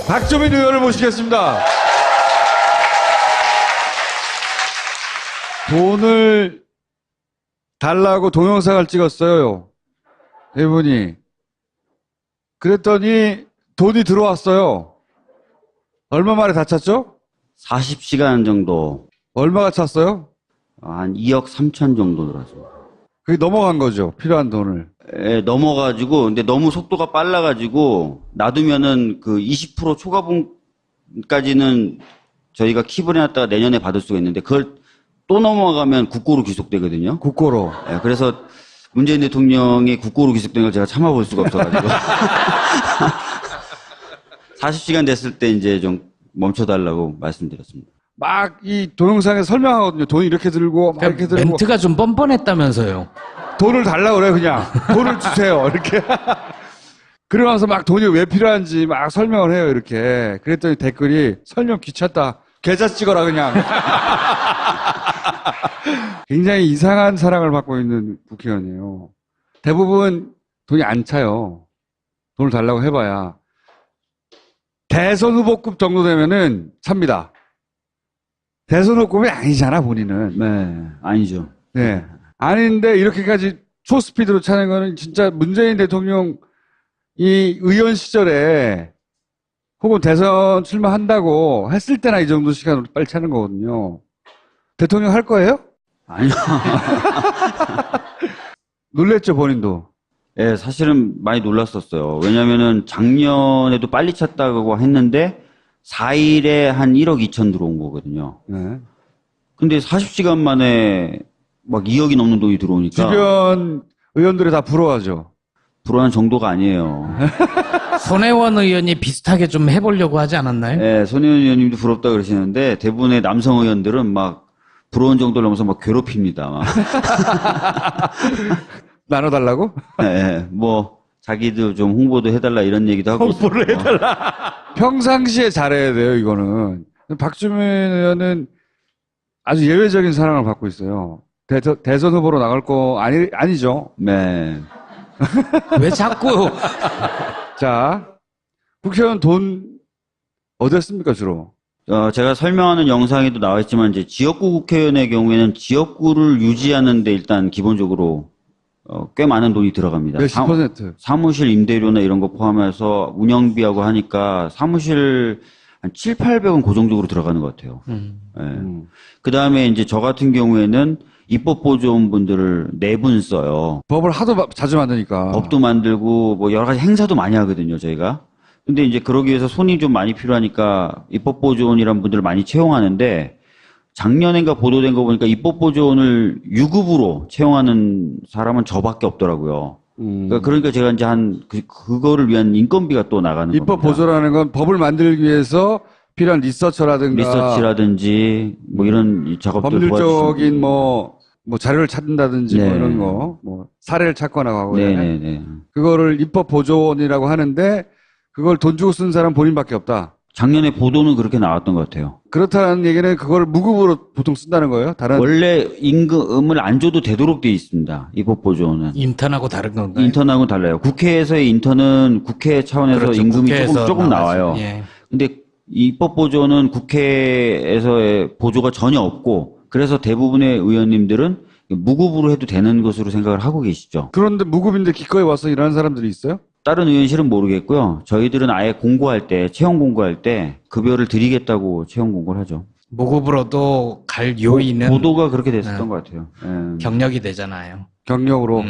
박주민 의원을 모시겠습니다. 돈을 달라고 동영상을 찍었어요. 이분이. 그랬더니 돈이 들어왔어요. 얼마 만에 다 찼죠? 40시간 정도. 얼마가 찼어요? 한 2억 3천 정도 들어왔습니다. 그게 넘어간 거죠. 필요한 돈을. 예, 넘어가지고, 근데 너무 속도가 빨라가지고, 놔두면은 그 20% 초과분까지는 저희가 킵을 해놨다가 내년에 받을 수가 있는데, 그걸 또 넘어가면 국고로 귀속되거든요. 국고로. 예, 그래서 문재인 대통령이 국고로 귀속된 걸 제가 참아볼 수가 없어가지고. 40시간 됐을 때 이제 좀 멈춰달라고 말씀드렸습니다. 막 이 동영상에 설명하거든요. 돈 이렇게 들고, 막 이렇게 들고. 멘트가 좀 뻔뻔했다면서요. 돈을 달라고 그래요, 그냥. 돈을 주세요, 이렇게. 그러면서 막 돈이 왜 필요한지 막 설명을 해요, 이렇게. 그랬더니 댓글이 설명 귀찮다. 계좌 찍어라, 그냥. 굉장히 이상한 사랑을 받고 있는 국회의원이에요. 대부분 돈이 안 차요. 돈을 달라고 해봐야. 대선 후보급 정도 되면은 찹니다. 대선 후보급이 아니잖아, 본인은. 네, 아니죠. 네. 아닌데 이렇게까지 초스피드로 차는 거는 진짜 문재인 대통령 이 의원 시절에 혹은 대선 출마한다고 했을 때나 이 정도 시간으로 빨리 차는 거거든요. 대통령 할 거예요? 아니요. 놀랬죠, 본인도. 예, 사실은 많이 놀랐었어요. 왜냐면은 작년에도 빨리 찼다고 했는데 4일에 한 1억 2천 들어온 거거든요. 네. 근데 40시간 만에 막 2억이 넘는 돈이 들어오니까 주변 의원들이 다 부러워하죠. 불안한 정도가 아니에요. 손혜원 의원이 비슷하게 좀 해보려고 하지 않았나요? 예, 손혜원 의원님도 부럽다 그러시는데 대부분의 남성 의원들은 막 부러운 정도를 넘어서 막 괴롭힙니다. 막. 나눠달라고? 예, 예, 뭐 자기도 좀 홍보도 해달라 이런 얘기도 하고 홍보를 해달라. 평상시에 잘해야 돼요, 이거는. 박주민 의원은 아주 예외적인 사랑을 받고 있어요. 대선 후보로 나갈 거 아니죠? 네. 왜 자꾸 자, 국회의원 돈 어디에 씁니까, 주로? 제가 설명하는 영상에도 나와 있지만 이제 지역구 국회의원의 경우에는 지역구를 유지하는데 일단 기본적으로 꽤 많은 돈이 들어갑니다. 몇십 퍼센트? 사무실 임대료나 이런 거 포함해서 운영비하고 하니까 사무실 한 7, 800은 고정적으로 들어가는 것 같아요. 예. 그 다음에 이제 저 같은 경우에는 입법보조원분들을 4분 써요. 법을 하도 자주 만드니까. 법도 만들고 뭐 여러 가지 행사도 많이 하거든요, 저희가. 근데 이제 그러기 위해서 손이 좀 많이 필요하니까 입법보조원이라는 분들을 많이 채용하는데 작년인가 보도된 거 보니까 입법보조원을 유급으로 채용하는 사람은 저밖에 없더라고요. 그러니까 제가 이제 그거를 위한 인건비가 또 나가는 겁니다. 입법 보조라는 건 법을 만들기 위해서 필요한 리서치라든지 뭐 이런 작업들 법률적인 뭐 자료를 찾는다든지 네. 뭐 이런 거, 뭐 사례를 찾거나 하고. 네네네. 그거를 입법 보조원이라고 하는데 그걸 돈 주고 쓴 사람 본인밖에 없다. 작년에 보도는 그렇게 나왔던 것 같아요. 그렇다는 얘기는 그걸 무급으로 보통 쓴다는 거예요? 다른 원래 임금을 안 줘도 되도록 돼 있습니다. 입법보조원은. 인턴하고 다른 건가요? 인턴하고는 달라요. 국회에서의 인턴은 국회 차원에서 그렇죠. 임금이 국회에서 조금 나와요. 예. 근데 입법보조는 국회에서의 보조가 전혀 없고 그래서 대부분의 의원님들은 무급으로 해도 되는 것으로 생각을 하고 계시죠. 그런데 무급인데 기꺼이 와서 일하는 사람들이 있어요? 다른 의원실은 모르겠고요. 저희들은 아예 공고할 때, 채용 공고할 때 급여를 드리겠다고 채용 공고를 하죠. 무급으로도 갈 요인은 보도가 그렇게 됐었던 것 같아요. 예. 경력이 되잖아요. 경력으로.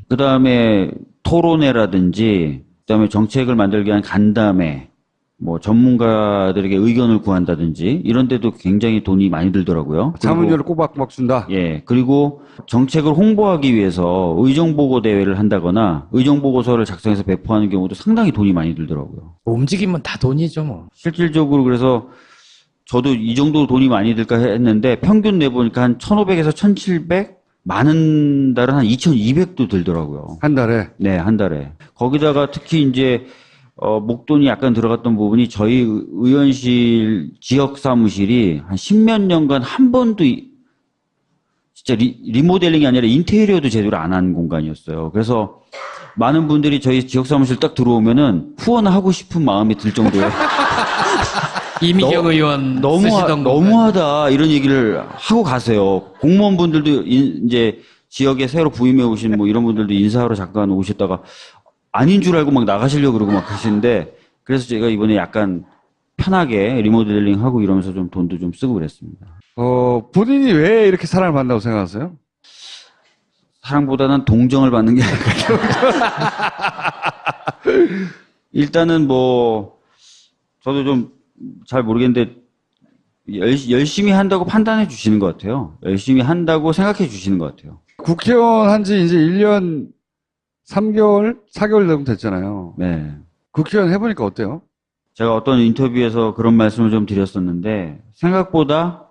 그 다음에 토론회라든지, 그 다음에 정책을 만들기 위한 간담회, 뭐 전문가들에게 의견을 구한다든지 이런 데도 굉장히 돈이 많이 들더라고요. 자문료를 꼬박꼬박 준다. 예. 그리고 정책을 홍보하기 위해서 의정보고 대회를 한다거나 의정보고서를 작성해서 배포하는 경우도 상당히 돈이 많이 들더라고요. 움직이면 다 돈이죠, 뭐. 실질적으로 그래서 저도 이 정도 돈이 많이 들까 했는데 평균 내보니까 한 1,500에서 1,700, 많은 달은 한 2,200도 들더라고요. 한 달에. 네, 한 달에. 거기다가 특히 이제 목돈이 약간 들어갔던 부분이 저희 의원실 지역 사무실이 한 10몇 년간 한 번도 진짜 리모델링이 아니라 인테리어도 제대로 안 한 공간이었어요. 그래서 많은 분들이 저희 지역 사무실 딱 들어오면은 후원하고 싶은 마음이 들 정도의 이미경 의원 쓰시던 거. 너무하다 이런 얘기를 하고 가세요. 공무원분들도 이제 지역에 새로 부임해 오신 뭐 이런 분들도 인사하러 잠깐 오셨다가 아닌 줄 알고 막 나가시려고 그러고 막 그러시는데 그래서 제가 이번에 약간 편하게 리모델링 하고 이러면서 좀 돈도 좀 쓰고 그랬습니다. 본인이 왜 이렇게 사랑을 받는다고 생각하세요? 사랑보다는 동정을 받는 게 아닐까요? 일단은 뭐 저도 좀 잘 모르겠는데 열심히 한다고 판단해 주시는 것 같아요. 열심히 한다고 생각해 주시는 것 같아요. 국회의원 한 지 이제 1년 3개월, 4개월 정도 됐잖아요. 네. 국회의원 해보니까 어때요? 제가 어떤 인터뷰에서 그런 말씀을 좀 드렸었는데 생각보다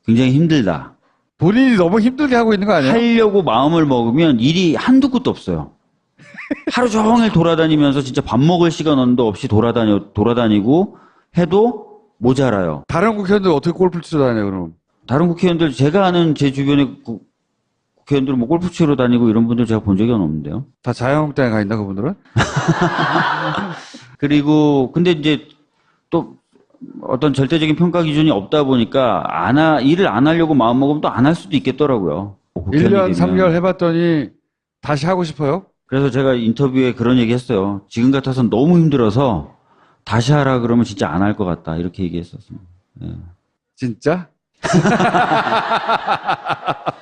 굉장히 힘들다. 본인이 너무 힘들게 하고 있는 거 아니에요? 하려고 마음을 먹으면 일이 한두 끝도 없어요. 하루 종일 돌아다니면서 진짜 밥 먹을 시간 언도 없이 돌아다니고 해도 모자라요. 다른 국회의원들 어떻게 골프 치러 다녀요, 그럼? 다른 국회의원들, 제가 아는 제 주변에 국회의원들은 뭐 골프 치러 다니고 이런 분들 제가 본 적이 없는데요. 다 자유한국당에 가 있나, 그분들은? 그리고, 근데 이제 또 어떤 절대적인 평가 기준이 없다 보니까 일을 안 하려고 마음먹으면 또 안 할 수도 있겠더라고요. 1년 3개월 해봤더니 다시 하고 싶어요? 그래서 제가 인터뷰에 그런 얘기 했어요. 지금 같아서는 너무 힘들어서 다시 하라 그러면 진짜 안 할 것 같다. 이렇게 얘기했었습니다. 예. 진짜?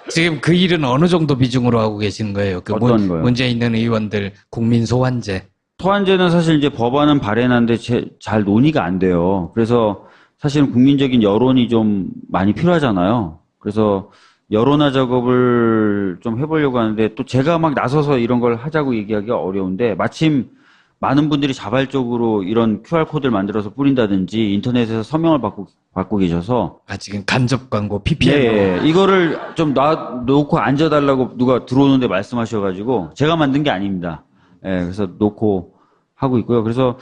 지금 그 일은 어느 정도 비중으로 하고 계시는 거예요? 그 어떤 거요? 문제 있는 의원들 국민 소환제. 소환제는 사실 이제 법안은 발의하는데 잘 논의가 안 돼요. 그래서 사실은 국민적인 여론이 좀 많이 필요하잖아요. 그래서 여론화 작업을 좀 해보려고 하는데 또 제가 막 나서서 이런 걸 하자고 얘기하기가 어려운데 마침 많은 분들이 자발적으로 이런 QR코드를 만들어서 뿌린다든지 인터넷에서 서명을 받고 계셔서 지금 간접 광고, PPL. 네, 이거를 좀 놓고 앉아달라고 누가 들어오는데 말씀하셔가지고 제가 만든 게 아닙니다. 예, 그래서 놓고 하고 있고요. 그래서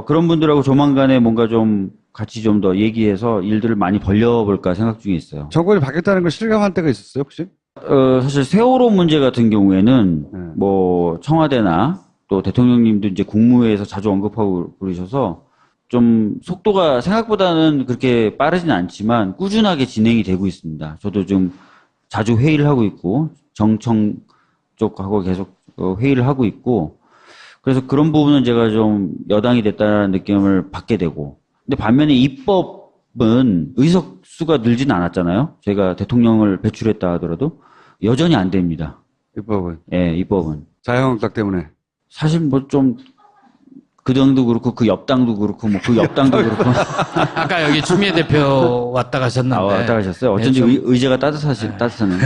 그런 분들하고 조만간에 뭔가 좀 같이 좀 더 얘기해서 일들을 많이 벌려볼까 생각 중에 있어요. 정권이 바뀌었다는 걸 실감한 때가 있었어요, 혹시? 사실 세월호 문제 같은 경우에는 네. 뭐 청와대나 또 대통령님도 이제 국무회에서 자주 언급하고 그러셔서 좀 속도가 생각보다는 그렇게 빠르진 않지만 꾸준하게 진행이 되고 있습니다. 저도 좀 자주 회의를 하고 있고 정청 쪽하고 계속 회의를 하고 있고 그래서 그런 부분은 제가 좀 여당이 됐다는 느낌을 받게 되고 근데 반면에 입법은 의석수가 늘진 않았잖아요. 제가 대통령을 배출했다 하더라도 여전히 안 됩니다. 입법은. 예, 입법은. 자유한국당 때문에. 사실 뭐 좀 그 당도 그렇고 그 옆당도 그렇고 뭐 그 옆당도 그렇고 아까 여기 추미애 대표 왔다 가셨는데. 왔다 가셨어요. 어쩐지 네, 의제가 따뜻하네.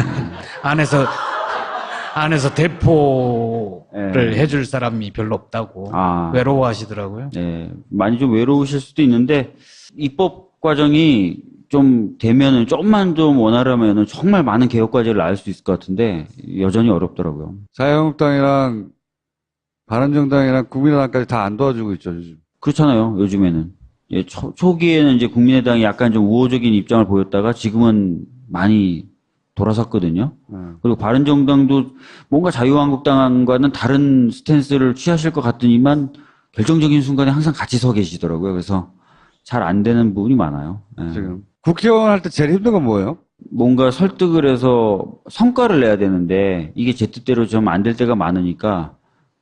안에서 대포를 네. 해줄 사람이 별로 없다고 아. 외로워하시더라고요. 네, 많이 좀 외로우실 수도 있는데 입법 과정이 좀 되면은 조금만 좀 원활하면은 정말 많은 개혁 과제를 나올 수 있을 것 같은데 여전히 어렵더라고요. 자유한국당이랑 바른정당이랑 국민의당까지 다 안 도와주고 있죠, 요즘. 그렇잖아요. 요즘에는 예, 초기에는 이제 국민의당이 약간 좀 우호적인 입장을 보였다가 지금은 많이 돌아섰거든요. 그리고 바른정당도 뭔가 자유한국당과는 다른 스탠스를 취하실 것 같더니만 결정적인 순간에 항상 같이 서 계시더라고요. 그래서 잘 안 되는 부분이 많아요. 예. 지금. 국회의원 할 때 제일 힘든 건 뭐예요? 뭔가 설득을 해서 성과를 내야 되는데 이게 제 뜻대로 좀 안 될 때가 많으니까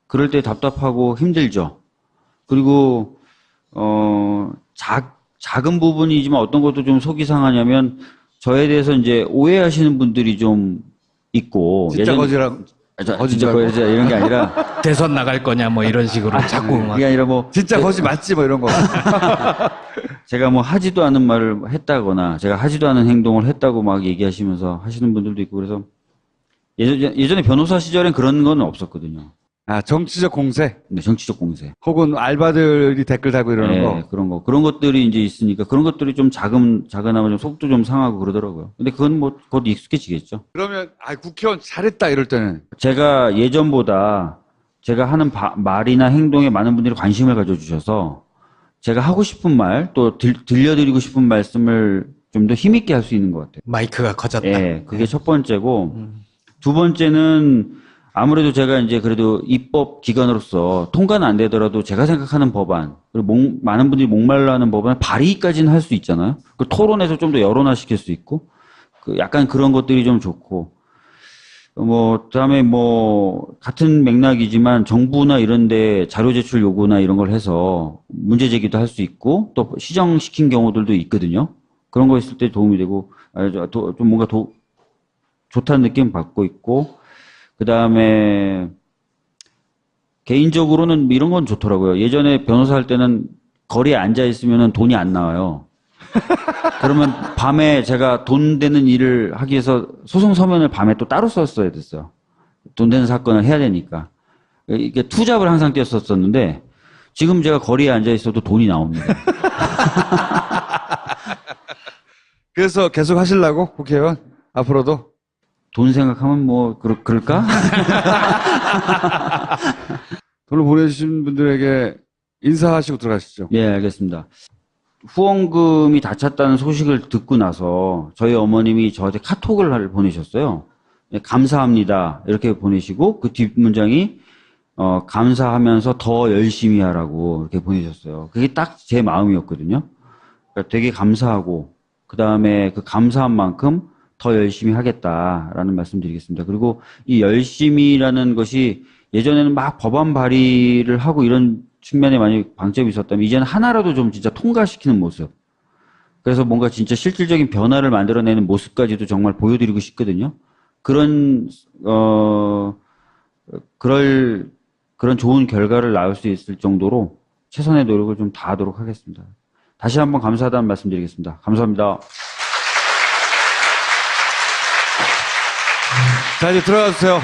그럴 때 답답하고 힘들죠. 그리고 작은 부분이지만 어떤 것도 좀 속이 상하냐면 저에 대해서 이제 오해하시는 분들이 좀 있고 진짜 거지라고. 진짜 거지 이런 게 아니라 대선 나갈 거냐 뭐 이런 식으로 자꾸 막. 이게 아니라 뭐 진짜 거지 맞지? 뭐 이런 거. 제가 뭐 하지도 않은 말을 했다거나 제가 하지도 않은 행동을 했다고 막 얘기하시면서 하시는 분들도 있고 그래서 예전에 변호사 시절엔 그런 건 없었거든요. 아, 정치적 공세? 네, 정치적 공세. 혹은 알바들이 댓글 달고 이러는 거? 그런 것들이 이제 있으니까 그런 것들이 좀 작은하면 좀 속도 좀 상하고 그러더라고요. 근데 그건 뭐 곧 익숙해지겠죠. 그러면, 국회의원 잘했다, 이럴 때는. 제가 예전보다 제가 하는 말이나 행동에 많은 분들이 관심을 가져주셔서 제가 하고 싶은 말, 또 들려드리고 싶은 말씀을 좀 더 힘있게 할 수 있는 것 같아요. 마이크가 커졌다. 예, 그게 첫 번째고, 두 번째는, 아무래도 제가 이제 그래도 입법 기관으로서 통과는 안 되더라도 제가 생각하는 법안, 그리고 많은 분들이 목말라 하는 법안을 발의까지는 할 수 있잖아요. 그 토론에서 좀 더 여론화시킬 수 있고, 약간 그런 것들이 좀 좋고, 그다음에 같은 맥락이지만 정부나 이런 데 자료 제출 요구나 이런 걸 해서 문제 제기도 할 수 있고, 또 시정시킨 경우들도 있거든요. 그런 거 있을 때 도움이 되고, 좀 뭔가 좋다는 느낌 받고 있고, 그 다음에, 개인적으로는 이런 건 좋더라고요. 예전에 변호사 할 때는 거리에 앉아있으면 돈이 안 나와요. 그러면 밤에 제가 돈 되는 일을 하기 위해서 소송 서면을 밤에 또 따로 썼어야 됐어요. 돈 되는 사건을 해야 되니까. 이게 투잡을 항상 뛰었었는데, 지금 제가 거리에 앉아있어도 돈이 나옵니다. 그래서 계속 하시려고 국회의원 앞으로도? 돈 생각하면 그럴까? 돈을 보내주신 분들에게 인사하시고 들어가시죠. 예, 알겠습니다. 후원금이 다 찼다는 소식을 듣고 나서 저희 어머님이 저한테 카톡을 보내셨어요. 예, 감사합니다. 이렇게 보내시고 그 뒷문장이 감사하면서 더 열심히 하라고 이렇게 보내셨어요. 그게 딱 제 마음이었거든요. 그러니까 되게 감사하고 그 다음에 그 감사한 만큼 더 열심히 하겠다라는 말씀드리겠습니다. 그리고 이 열심히라는 것이 예전에는 막 법안 발의를 하고 이런 측면에 많이 방점이 있었다면 이제는 하나라도 좀 진짜 통과시키는 모습. 그래서 뭔가 진짜 실질적인 변화를 만들어내는 모습까지도 정말 보여드리고 싶거든요. 그런 좋은 결과를 낳을 수 있을 정도로 최선의 노력을 좀 다하도록 하겠습니다. 다시 한번 감사하다는 말씀드리겠습니다. 감사합니다. 자, 이제 들어가 주세요.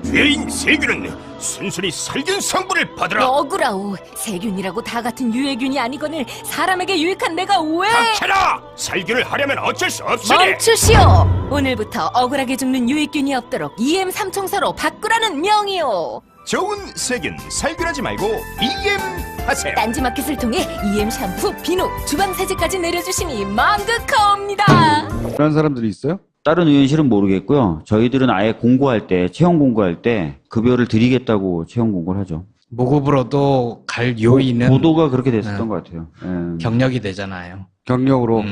죄인 세균은 순순히 살균 성분을 받으라. 억울하오. 세균이라고 다 같은 유해균이 아니거늘 사람에게 유익한 내가 왜? 닥쳐라! 살균을 하려면 어쩔 수 없으니. 멈추시오. 오늘부터 억울하게 죽는 유익균이 없도록 EM 삼총사로 바꾸라는 명이오. 좋은 세균 살균하지 말고 EM 하세요. 딴지마켓을 통해 EM 샴푸, 비누, 주방세제까지 내려주시니 만극하옵니다. 그런 사람들이 있어요? 다른 의원실은 모르겠고요. 저희들은 아예 공고할 때, 채용 공고할 때 급여를 드리겠다고 채용 공고를 하죠. 무급으로도 갈 요인은 보도가 그렇게 됐었던 것 같아요. 예. 경력이 되잖아요. 경력으로.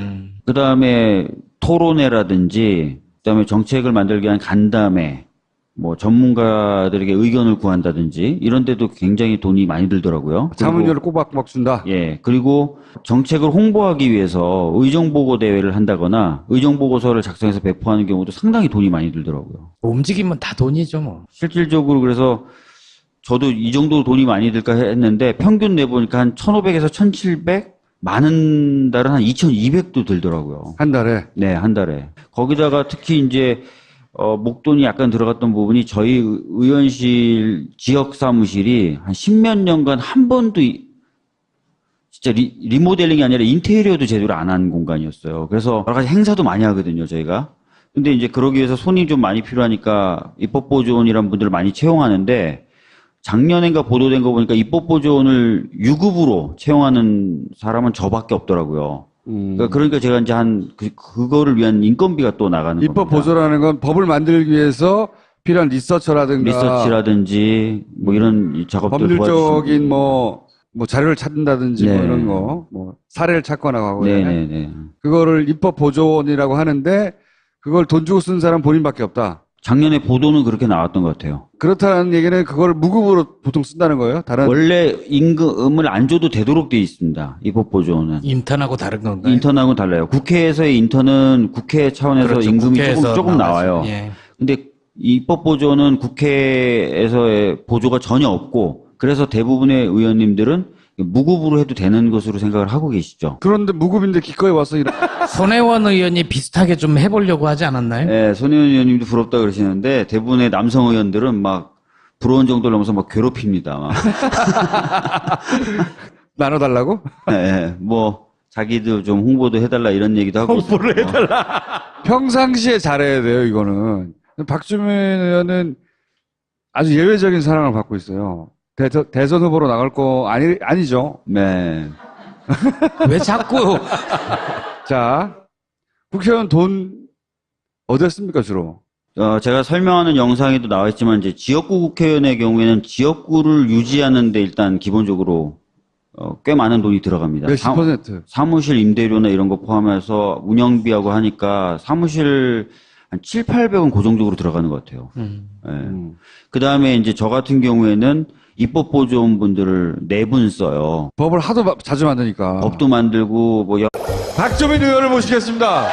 그 다음에 토론회라든지, 그 다음에 정책을 만들기 위한 간담회, 전문가들에게 의견을 구한다든지, 이런 데도 굉장히 돈이 많이 들더라고요. 자문료를 꼬박꼬박 준다. 예. 그리고 정책을 홍보하기 위해서 의정보고 대회를 한다거나, 의정보고서를 작성해서 배포하는 경우도 상당히 돈이 많이 들더라고요. 움직이면 다 돈이죠, 뭐. 실질적으로 그래서 저도 이 정도 돈이 많이 들까 했는데 평균 내보니까 한 1,500에서 1,700? 많은 달은 한 2,200도 들더라고요. 한 달에. 네, 한 달에. 거기다가 특히 이제 목돈이 약간 들어갔던 부분이 저희 의원실 지역 사무실이 한 10몇 년간 한 번도 진짜 리모델링이 아니라 인테리어도 제대로 안 한 공간이었어요. 그래서 여러 가지 행사도 많이 하거든요, 저희가. 근데 이제 그러기 위해서 손이 좀 많이 필요하니까 입법보조원이란 분들을 많이 채용하는데 작년엔가 보도된 거 보니까 입법보조원을 유급으로 채용하는 사람은 저밖에 없더라고요. 그러니까 제가 이제 그거를 위한 인건비가 또 나가는 겁니다. 입법 보조라는 건 법을 만들기 위해서 필요한 리서치라든지 이런 작업들 법률적인 자료를 찾는다든지 네. 이런 거, 사례를 찾거나 하고요. 네네네. 그거를 입법 보조원이라고 하는데 그걸 돈 주고 쓰는 사람 본인밖에 없다. 작년에 보도는 그렇게 나왔던 것 같아요. 그렇다는 얘기는 그걸 무급으로 보통 쓴다는 거예요? 원래 임금을 안 줘도 되도록 돼 있습니다. 입법보조원은. 인턴하고 다른 건가요? 인턴하고는 달라요. 국회에서의 인턴은 국회 차원에서 그렇죠. 임금이 국회에서 조금 나와요. 예. 근데 입법보조는 국회에서의 보조가 전혀 없고 그래서 대부분의 의원님들은 무급으로 해도 되는 것으로 생각을 하고 계시죠. 그런데 무급인데 기꺼이 와서 손혜원 의원이 비슷하게 좀 해보려고 하지 않았나요? 네, 손혜원 의원님도 부럽다 그러시는데 대부분의 남성 의원들은 막 부러운 정도를 넘어서 막 괴롭힙니다. 막. 나눠달라고? 네, 자기도 좀 홍보도 해달라 이런 얘기도 하고 홍보를 있어요. 평상시에 잘해야 돼요, 이거는. 박주민 의원은 아주 예외적인 사랑을 받고 있어요. 대선 후보로 나갈 거 아니죠? 네. 왜 자꾸 자, 국회의원 돈 어디 씁니까, 주로? 제가 설명하는 영상에도 나와 있지만 이제 지역구 국회의원의 경우에는 지역구를 유지하는데 일단 기본적으로 꽤 많은 돈이 들어갑니다. 몇십 퍼센트. 사무실 임대료나 이런 거 포함해서 운영비하고 하니까 사무실 한 7, 800원 고정적으로 들어가는 것 같아요. 예. 그 다음에 이제 저 같은 경우에는 입법보조원분들을 4분 써요. 법을 하도 자주 만드니까. 법도 만들고 뭐 박주민 의원을 모시겠습니다.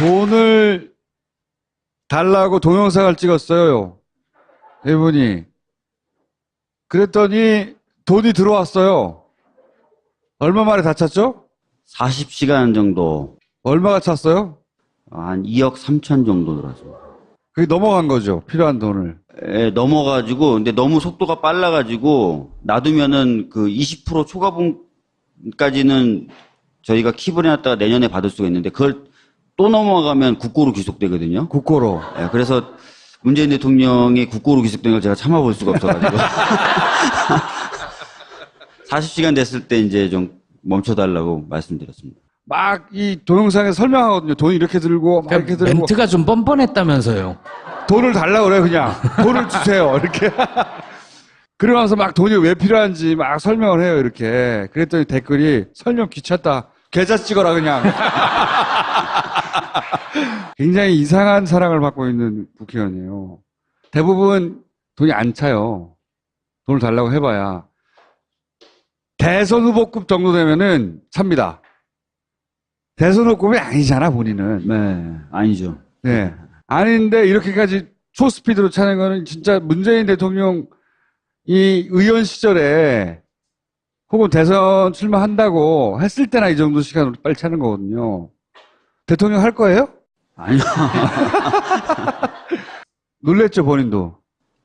돈을 달라고 동영상을 찍었어요. 이분이. 그랬더니 돈이 들어왔어요. 얼마 만에 다 찼죠? 40시간 정도 얼마가 찼어요? 한 2억 3천 정도 들어왔습니다. 그게 넘어간 거죠. 필요한 돈을. 예, 넘어가지고 근데 너무 속도가 빨라가지고 놔두면은 그 20% 초과분까지는 저희가 킵을 해놨다가 내년에 받을 수가 있는데 그걸 또 넘어가면 국고로 귀속되거든요. 국고로. 예, 그래서 문재인 대통령이 국고로 귀속된 걸 제가 참아볼 수가 없어가지고 40시간 됐을 때 이제 좀 멈춰달라고 말씀드렸습니다. 막 이 동영상에 설명하거든요. 돈이 이렇게 들고 막 이렇게 들고 멘트가 좀 뻔뻔했다면서요. 돈을 달라고 그래요. 그냥 돈을 주세요. 이렇게. 그러고 나서 막 돈이 왜 필요한지 막 설명을 해요. 이렇게. 그랬더니 댓글이 설명 귀찮다. 계좌 찍어라 그냥. 굉장히 이상한 사랑을 받고 있는 국회의원이에요. 대부분 돈이 안 차요. 돈을 달라고 해봐야. 대선 후보급 정도 되면은 찹니다. 대선 후보급이 아니잖아, 본인은. 네, 아니죠. 네. 아닌데 이렇게까지 초스피드로 차는 거는 진짜 문재인 대통령 이 의원 시절에 혹은 대선 출마한다고 했을 때나 이 정도 시간으로 빨리 차는 거거든요. 대통령 할 거예요? 아니요. 놀랬죠, 본인도.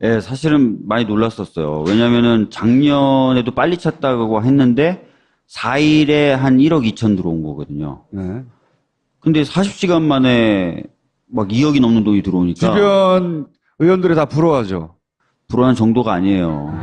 예, 사실은 많이 놀랐었어요. 왜냐면은 작년에도 빨리 찼다고 했는데 4일에 한 1억 2천 들어온 거거든요. 네. 근데 40시간 만에 막 2억이 넘는 돈이 들어오니까 주변 의원들이 다 부러워하죠. 불안한 정도가 아니에요.